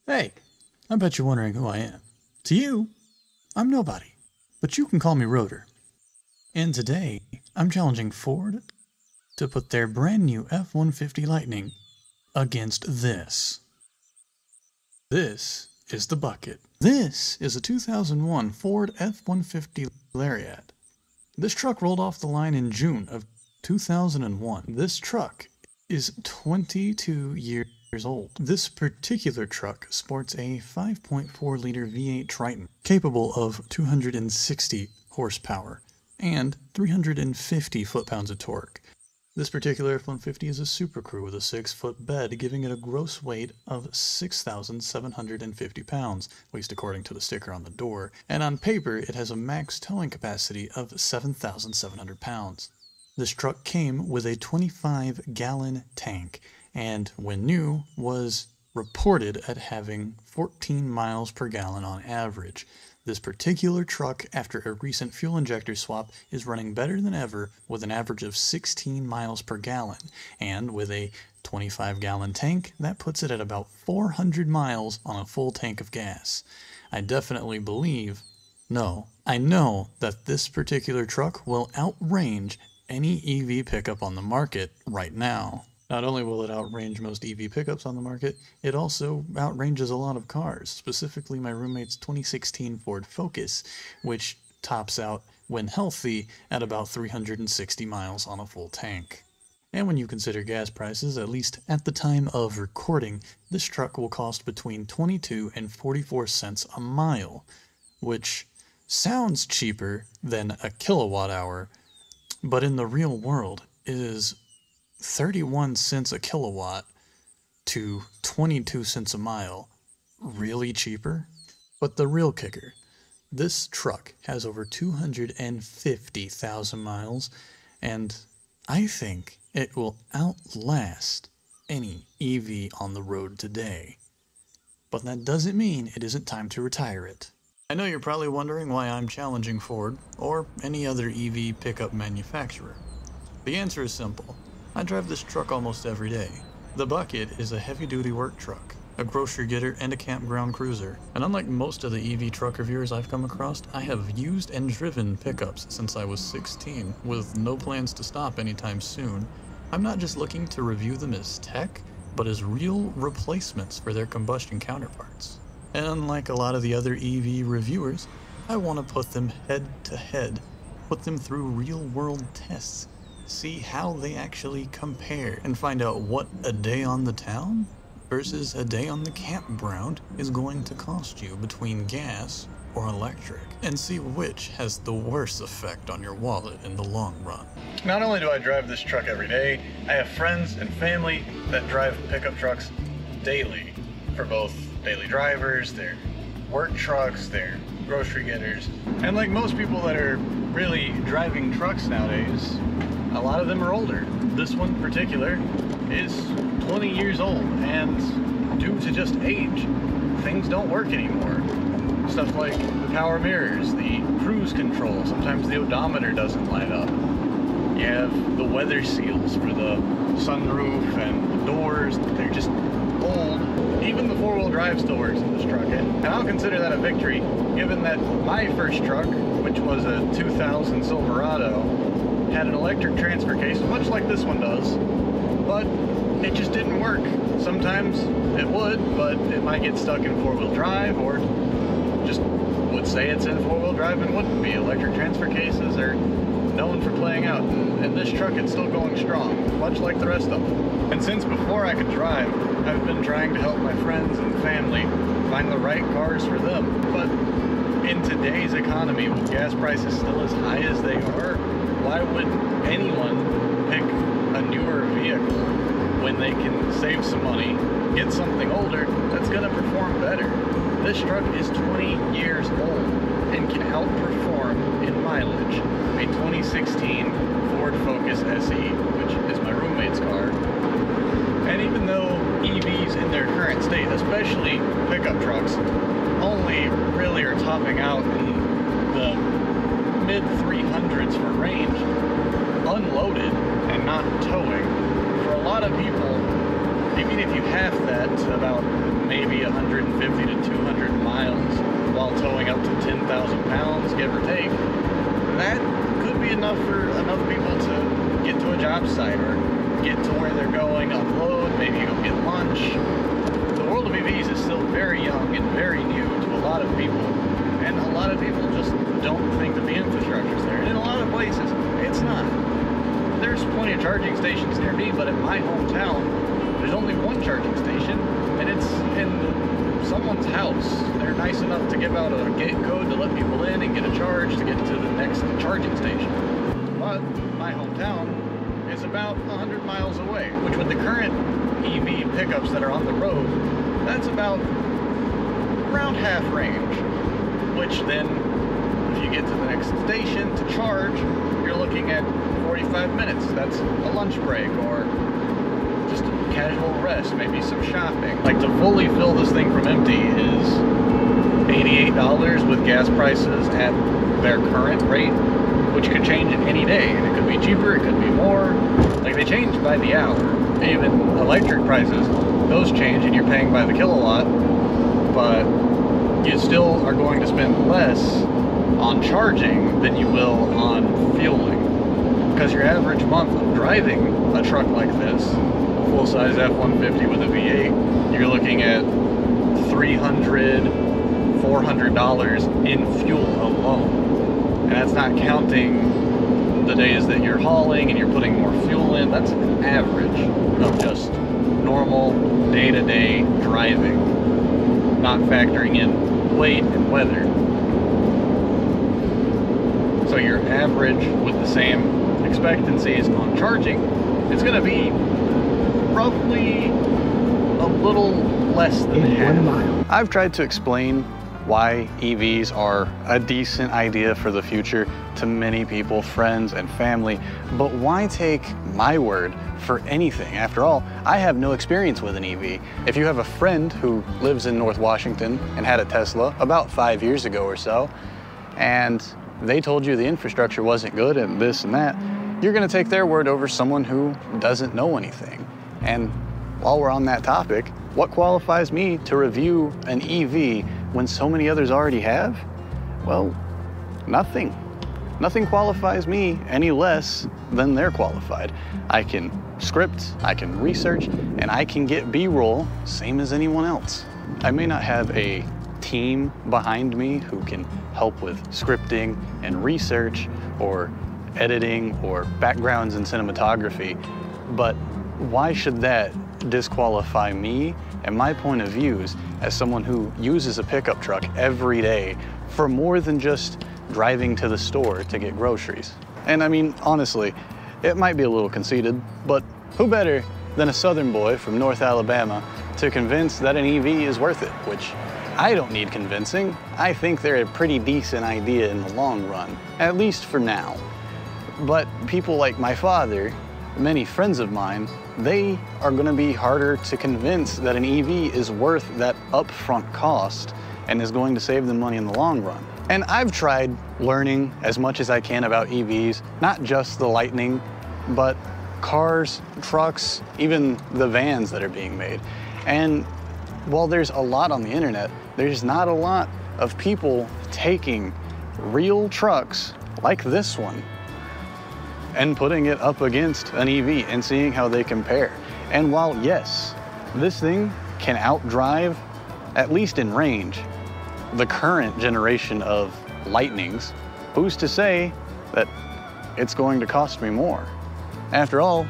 Hey, I bet you're wondering who I am. To you, I'm nobody, but you can call me Rodor. And today, I'm challenging Ford to put their brand new F-150 Lightning against this. This is the bucket. This is a 2001 Ford F-150 Lariat. This truck rolled off the line in June of 2001. This truck is 22 years old. This particular truck sports a 5.4-liter V8 Triton capable of 260 horsepower and 350 foot-pounds of torque. This particular F-150 is a Super Crew with a 6-foot bed, giving it a gross weight of 6,750 pounds, at least according to the sticker on the door, and on paper it has a max towing capacity of 7,700 pounds. This truck came with a 25-gallon tank, and when new, was reported at having 14 miles per gallon on average. This particular truck, after a recent fuel injector swap, is running better than ever with an average of 16 miles per gallon, and with a 25-gallon tank, that puts it at about 400 miles on a full tank of gas. I definitely believe, no, I know that this particular truck will outrange any EV pickup on the market right now. Not only will it outrange most EV pickups on the market, it also outranges a lot of cars, specifically my roommate's 2016 Ford Focus, which tops out, when healthy, at about 360 miles on a full tank. And when you consider gas prices, at least at the time of recording, this truck will cost between 22 and 44 cents a mile, which sounds cheaper than a kilowatt hour, but in the real world is 31 cents a kilowatt to 22 cents a mile really cheaper? But the real kicker, this truck has over 250,000 miles, and I think it will outlast any EV on the road today. But that doesn't mean it isn't time to retire it. I know you're probably wondering why I'm challenging Ford or any other EV pickup manufacturer. The answer is simple. I drive this truck almost every day. The Bucket is a heavy-duty work truck, a grocery getter, and a campground cruiser. And unlike most of the EV truck reviewers I've come across, I have used and driven pickups since I was 16, with no plans to stop anytime soon. I'm not just looking to review them as tech, but as real replacements for their combustion counterparts. And unlike a lot of the other EV reviewers, I want to put them head-to-head, put them through real-world tests, see how they actually compare, and find out what a day on the town versus a day on the campground is going to cost you between gas or electric, and see which has the worst effect on your wallet in the long run. Not only do I drive this truck every day, I have friends and family that drive pickup trucks daily for both daily drivers, their work trucks, their grocery getters, and like most people that are really driving trucks nowadays, a lot of them are older. This one in particular is 20 years old, and due to just age, things don't work anymore. Stuff like the power mirrors, the cruise control, sometimes the odometer doesn't light up. You have the weather seals for the sunroof and the doors, they're just old. Even the four-wheel drive still works in this truck, and I'll consider that a victory, given that my first truck, which was a 2000 Silverado, had an electric transfer case, much like this one does, but it just didn't work. Sometimes it would, but it might get stuck in four-wheel drive, or just would say it's in four-wheel drive and wouldn't be. Electric transfer cases are known for playing out, and this truck is still going strong, much like the rest of them. And since before I could drive, I've been trying to help my friends and family find the right cars for them. But in today's economy, with gas prices still as high as they are, why would anyone pick a newer vehicle when they can save some money, get something older that's going to perform better? This truck is 20 years old and can outperform in mileage a 2016 Ford Focus SE, which is my roommate's car. And even though EVs in their current state, especially pickup trucks, only really are topping out in the mid-300s for range, unloaded and not towing, for a lot of people, even if you half that to about maybe 150 150 to 200 miles while towing up to 10,000 pounds, give or take, that could be enough for enough people to get to a job site or get to where they're going, unload, maybe go get lunch. The world of EVs is still very young and very new to a lot of people, and a lot of people just don't think that the infrastructure is there. And in a lot of places, it's not. There's plenty of charging stations near me, but in my hometown, there's only one charging station, and it's in someone's house. They're nice enough to give out a gate code to let people in and get a charge to get to the next charging station. But my hometown is about 100 miles away, which with the current EV pickups that are on the road, that's about around half range, which then if you get to the next station to charge, you're looking at 45 minutes. That's a lunch break or just a casual rest, maybe some shopping. Like to fully fill this thing from empty is $88 with gas prices at their current rate, which could change any day, and it could be cheaper, it could be more. Like they change by the hour. Even electric prices, those change and you're paying by the kilowatt, but you still are going to spend less on charging than you will on fueling. Because your average month of driving a truck like this, a full-size F-150 with a V8, you're looking at $300, $400 in fuel alone. And that's not counting the days that you're hauling and you're putting more fuel in. That's an average of just normal day-to-day driving, not factoring in weight and weather. So your average with the same expectancies on charging, it's going to be roughly a little less than half. 1 mile. I've tried to explain why EVs are a decent idea for the future to many people, friends and family, but why take my word for anything? After all, I have no experience with an EV. If you have a friend who lives in North Washington and had a Tesla about 5 years ago or so, and they told you the infrastructure wasn't good and this and that, you're gonna take their word over someone who doesn't know anything. And while we're on that topic, what qualifies me to review an EV when so many others already have? Well, nothing. Nothing qualifies me any less than they're qualified. I can script, I can research, and I can get B-roll, same as anyone else. I may not have a team behind me who can help with scripting and research or editing or backgrounds in cinematography, but why should that disqualify me and my point of views as someone who uses a pickup truck every day for more than just driving to the store to get groceries? And I mean, honestly, it might be a little conceited, but who better than a Southern boy from North Alabama to convince that an EV is worth it, which I don't need convincing. I think they're a pretty decent idea in the long run, at least for now. But people like my father, many friends of mine, they are going to be harder to convince that an EV is worth that upfront cost and is going to save them money in the long run. And I've tried learning as much as I can about EVs, not just the Lightning, but cars, trucks, even the vans that are being made. And while there's a lot on the internet, there's not a lot of people taking real trucks like this one and putting it up against an EV and seeing how they compare. And while, yes, this thing can outdrive, at least in range, the current generation of Lightnings, who's to say that it's going to cost me more? After all,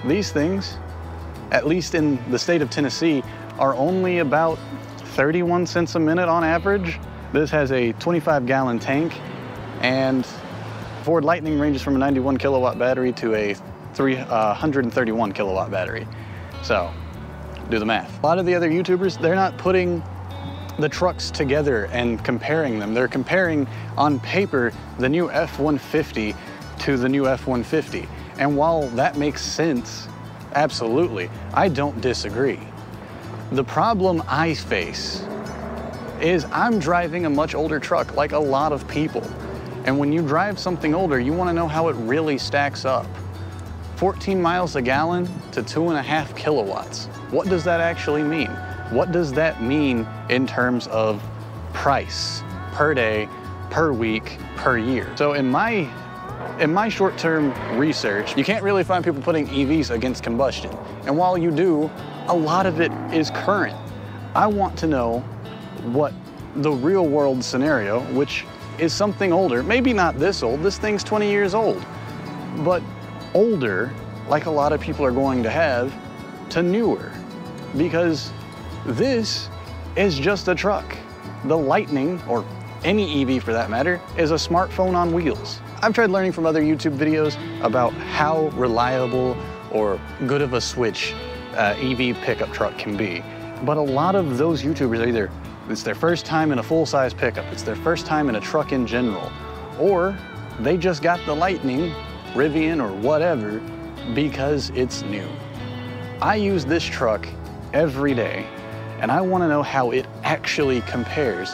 these things, at least in the state of Tennessee, are only about 31 cents a minute on average. This has a 25-gallon tank, and Ford Lightning ranges from a 91 kilowatt battery to a 131 kilowatt battery. So, do the math. A lot of the other YouTubers, they're not putting the trucks together and comparing them. They're comparing on paper the new F-150 to the new F-150. And while that makes sense, absolutely, I don't disagree. The problem I face is I'm driving a much older truck, like a lot of people. And when you drive something older, you want to know how it really stacks up. 14 miles a gallon to 2.5 kilowatts. What does that actually mean? what does that mean in terms of price per day, per week, per year? So in my short-term research, you can't really find people putting EVs against combustion. And while you do, a lot of it is current. I want to know what the real world scenario, which is something older, maybe not this old, this thing's 20 years old, but older, like a lot of people are going to have, to newer. Because this is just a truck. The Lightning, or any EV for that matter, is a smartphone on wheels. I've tried learning from other YouTube videos about how reliable or good of a switch EV pickup truck can be. But a lot of those YouTubers are either, it's their first time in a full-size pickup, it's their first time in a truck in general, or they just got the Lightning, Rivian, or whatever because it's new. I use this truck every day, and I want to know how it actually compares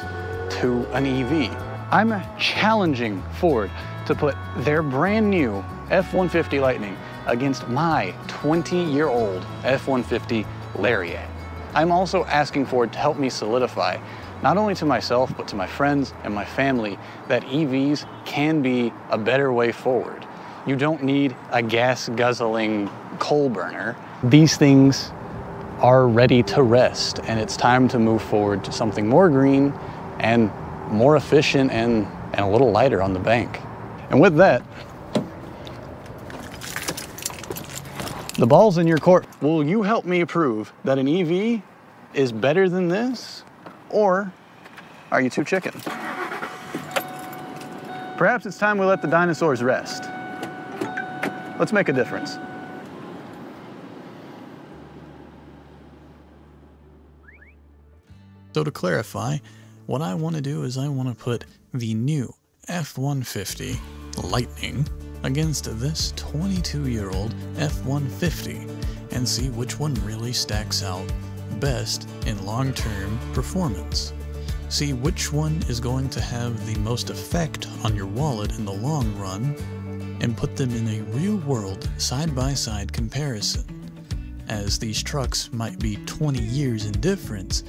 to an EV. I'm challenging Ford to put their brand new F-150 Lightning against my 20-year-old F-150 Lariat. I'm also asking Ford to help me solidify, not only to myself, but to my friends and my family, that EVs can be a better way forward. You don't need a gas-guzzling coal burner. These things are ready to rest, and it's time to move forward to something more green and more efficient and a little lighter on the bank. And with that, the ball's in your court. Will you help me prove that an EV is better than this? Or are you too chicken? Perhaps it's time we let the dinosaurs rest. Let's make a difference. So to clarify, what I want to do is I want to put the new F-150 Lightning against this 22-year-old F-150 and see which one really stacks out best in long-term performance. See which one is going to have the most effect on your wallet in the long run, and put them in a real-world side-by-side comparison. As these trucks might be 20 years in difference,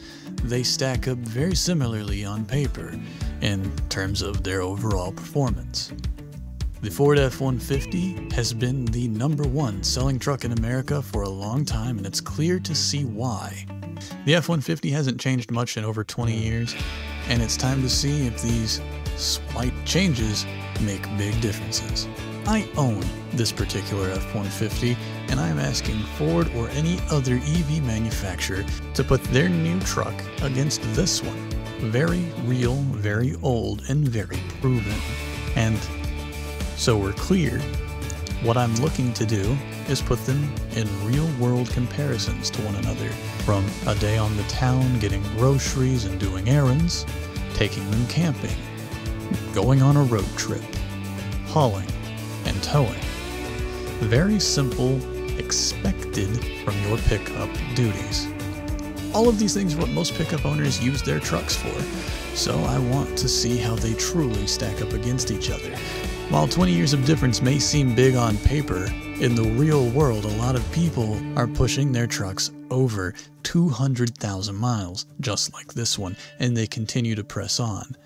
they stack up very similarly on paper in terms of their overall performance. The Ford F-150 has been the #1 selling truck in America for a long time, and it's clear to see why. The F-150 hasn't changed much in over 20 years, and it's time to see if these slight changes make big differences. I own this particular F-150, and I'm asking Ford or any other EV manufacturer to put their new truck against this one. Very real, very old, and very proven. And so we're clear, what I'm looking to do is put them in real-world comparisons to one another. From a day on the town getting groceries and doing errands, taking them camping, going on a road trip, hauling, and towing. Very simple, expected from your pickup duties. All of these things are what most pickup owners use their trucks for, so I want to see how they truly stack up against each other. While 20 years of difference may seem big on paper, in the real world a lot of people are pushing their trucks over 200,000 miles, just like this one, and they continue to press on.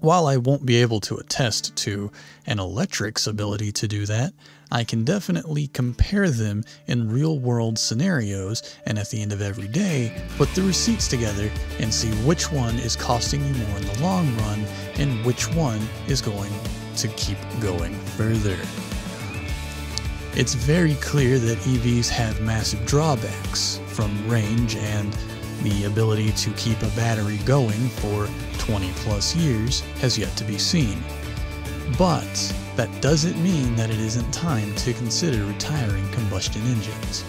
While I won't be able to attest to an electric's ability to do that, I can definitely compare them in real-world scenarios, and at the end of every day, put the receipts together and see which one is costing you more in the long run and which one is going to keep going further. It's very clear that EVs have massive drawbacks, from range and the ability to keep a battery going for 20 plus years has yet to be seen. But that doesn't mean that it isn't time to consider retiring combustion engines.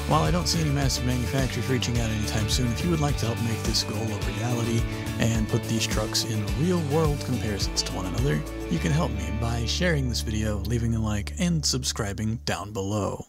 While I don't see any massive manufacturers reaching out anytime soon, if you would like to help make this goal a reality and put these trucks in real-world comparisons to one another, you can help me by sharing this video, leaving a like, and subscribing down below.